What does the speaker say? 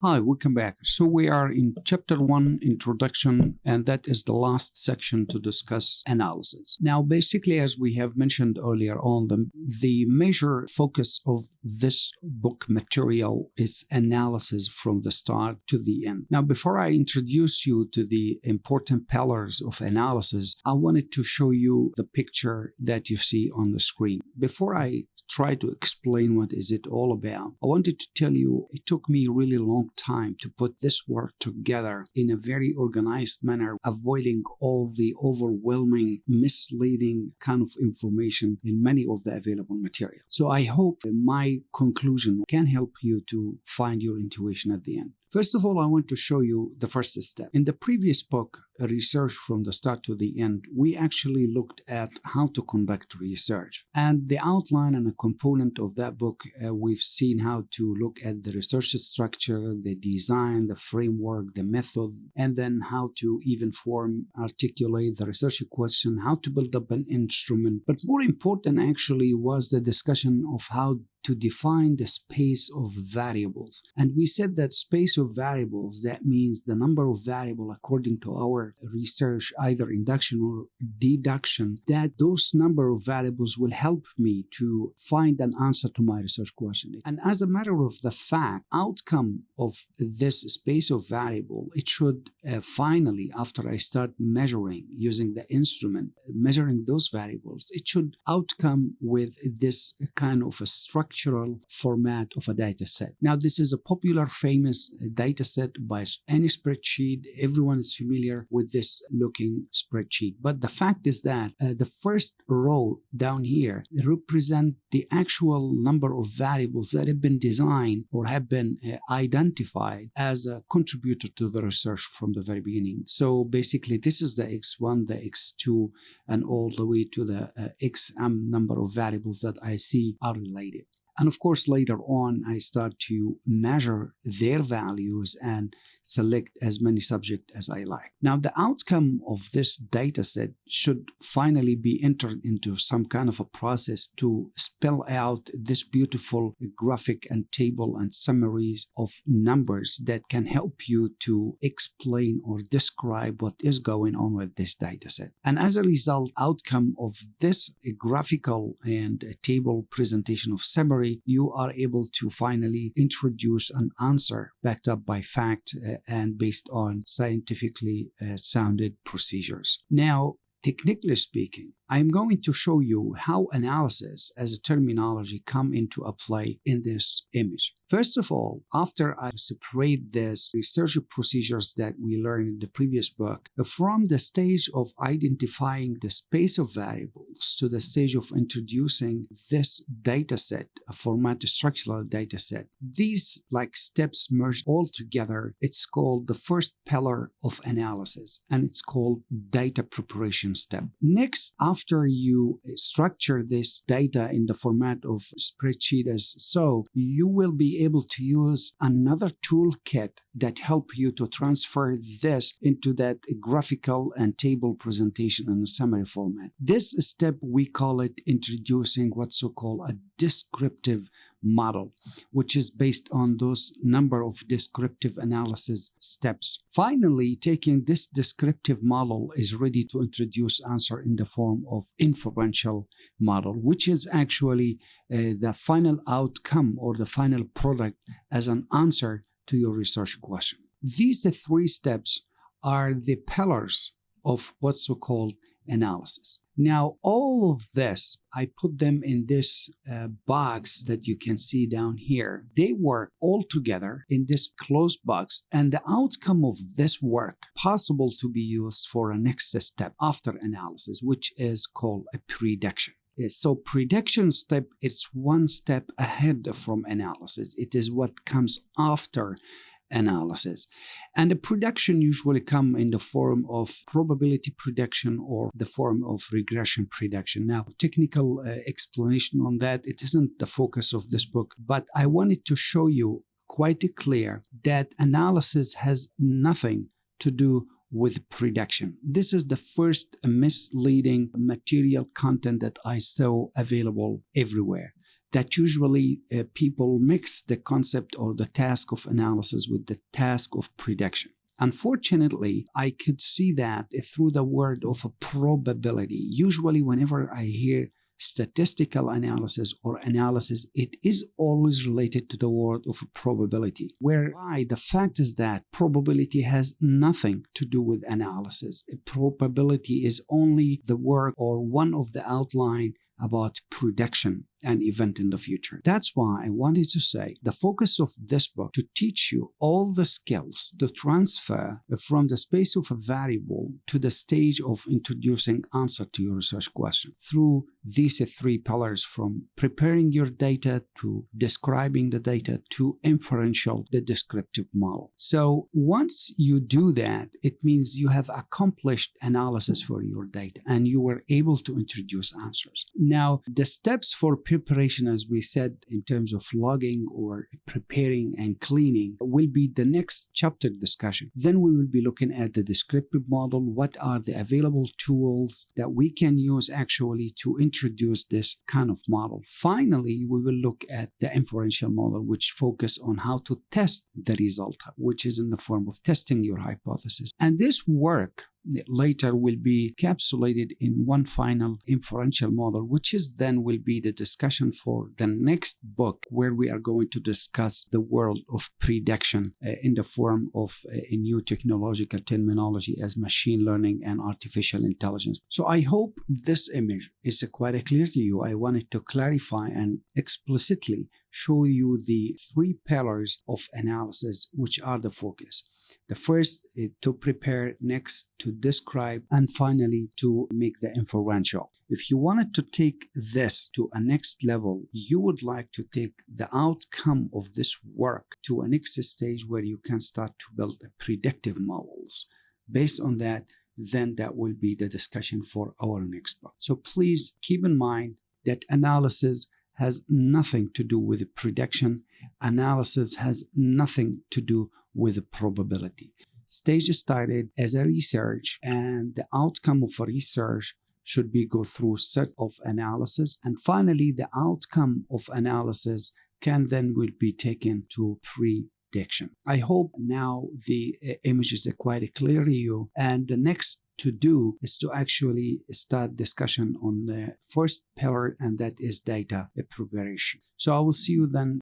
Hi, welcome back. So we are in chapter 1, introduction, and that is the last section to discuss analysis. Now, basically, as we have mentioned earlier on, the major focus of this book material is analysis from the start to the end. Now, before I introduce you to the important pillars of analysis, I wanted to show you the picture that you see on the screen. Before I try to explain what is it all about, I wanted to tell you it took me a really long time to put this work together in a very organized manner, avoiding all the overwhelming, misleading kind of information in many of the available material. So I hope my conclusion can help you to find your intuition at the end. First of all, I want to show you the first step. In the previous book, Research from the Start to the End, we actually looked at how to conduct research. And the outline and a component of that book, we've seen how to look at the research structure, the design, the framework, the method, and then how to even articulate the research question, how to build up an instrument. But more important actually was the discussion of how to define the space of variables. And we said that space of variables, that means the number of variables according to our research, either induction or deduction, that those number of variables will help me to find an answer to my research question. And as a matter of the fact, outcome of this space of variable, it should finally, after I start measuring using the instrument, measuring those variables, it should outcome with this kind of a structural format of a data set. Now, this is a popular, famous data set by any spreadsheet. Everyone is familiar with this looking spreadsheet. But the fact is that the first row down here represent the actual number of variables that have been designed or have been identified as a contributor to the research from the very beginning. So basically, this is the X1, the X2, and all the way to the XM number of variables that I see are related. And of course, later on, I start to measure their values and select as many subjects as I like. Now, the outcome of this data set should finally be entered into some kind of a process to spell out this beautiful graphic and table and summaries of numbers that can help you to explain or describe what is going on with this data set. And as a result, outcome of this graphical and table presentation of summary, you are able to finally introduce an answer backed up by fact and based on scientifically sounded procedures. Now, technically speaking, I'm going to show you how analysis as a terminology come into play in this image. First of all, after I separate this research procedures that we learned in the previous book, from the stage of identifying the space of variables to the stage of introducing this data set, a format structural data set, these steps merge all together. It's called the first pillar of analysis, and it's called data preparation step. Next, after you structure this data in the format of spreadsheet as so, you will be able to use another toolkit that help you to transfer this into that graphical and table presentation in a summary format. This step, we call it introducing what's so-called a descriptive model, which is based on those number of descriptive analysis steps. Finally, taking this descriptive model is ready to introduce answer in the form of inferential model, which is actually the final outcome or the final product as an answer to your research question. These three steps are the pillars of what's so-called analysis. Now, all of this, I put them in this box that you can see down here. They work all together in this closed box, and the outcome of this work possible to be used for a next step after analysis, which is called a prediction. So prediction step, it's one step ahead from analysis. It is what comes after analysis. And the prediction usually come in the form of probability prediction or the form of regression prediction. Now, technical explanation on that, it isn't the focus of this book, but I wanted to show you quite clear that analysis has nothing to do with prediction. This is the first misleading material content that I saw available everywhere. that usually people mix the concept or the task of analysis with the task of prediction. Unfortunately, I could see that through the word of a probability. Usually, whenever I hear statistical analysis or analysis, it is always related to the word of probability, whereby the fact is that probability has nothing to do with analysis. Probability is only the work or one of the outline about prediction and event in the future. That's why I wanted to say the focus of this book to teach you all the skills to transfer from the space of a variable to the stage of introducing answer to your research question through these three pillars, from preparing your data to describing the data to inferential, the descriptive model. So once you do that, it means you have accomplished analysis for your data and you were able to introduce answers. Now, the steps for preparation, as we said, in terms of logging or preparing and cleaning, will be the next chapter discussion. Then we will be looking at the descriptive model. What are the available tools that we can use actually to introduce this kind of model? Finally, we will look at the inferential model, which focus on how to test the result, which is in the form of testing your hypothesis. And this work later will be encapsulated in one final inferential model, which is then will be the discussion for the next book, where we are going to discuss the world of prediction in the form of a new technological terminology as machine learning and artificial intelligence. So I hope this image is quite clear to you. I wanted to clarify and explicitly show you the three pillars of analysis, which are the focus. The first is to prepare, next to describe, and finally to make the inferential. If you wanted to take this to a next level, you would like to take the outcome of this work to a next stage where you can start to build predictive models. Based on that, then that will be the discussion for our next book. So please keep in mind that analysis has nothing to do with prediction. Analysis has nothing to do with probability. Stage started as a research, and the outcome of a research should be go through set of analysis, and finally the outcome of analysis can then will be taken to prediction. I hope now the image is quite clear to you, and the next to do is to actually start discussion on the first pillar, and that is data preparation. So I will see you then.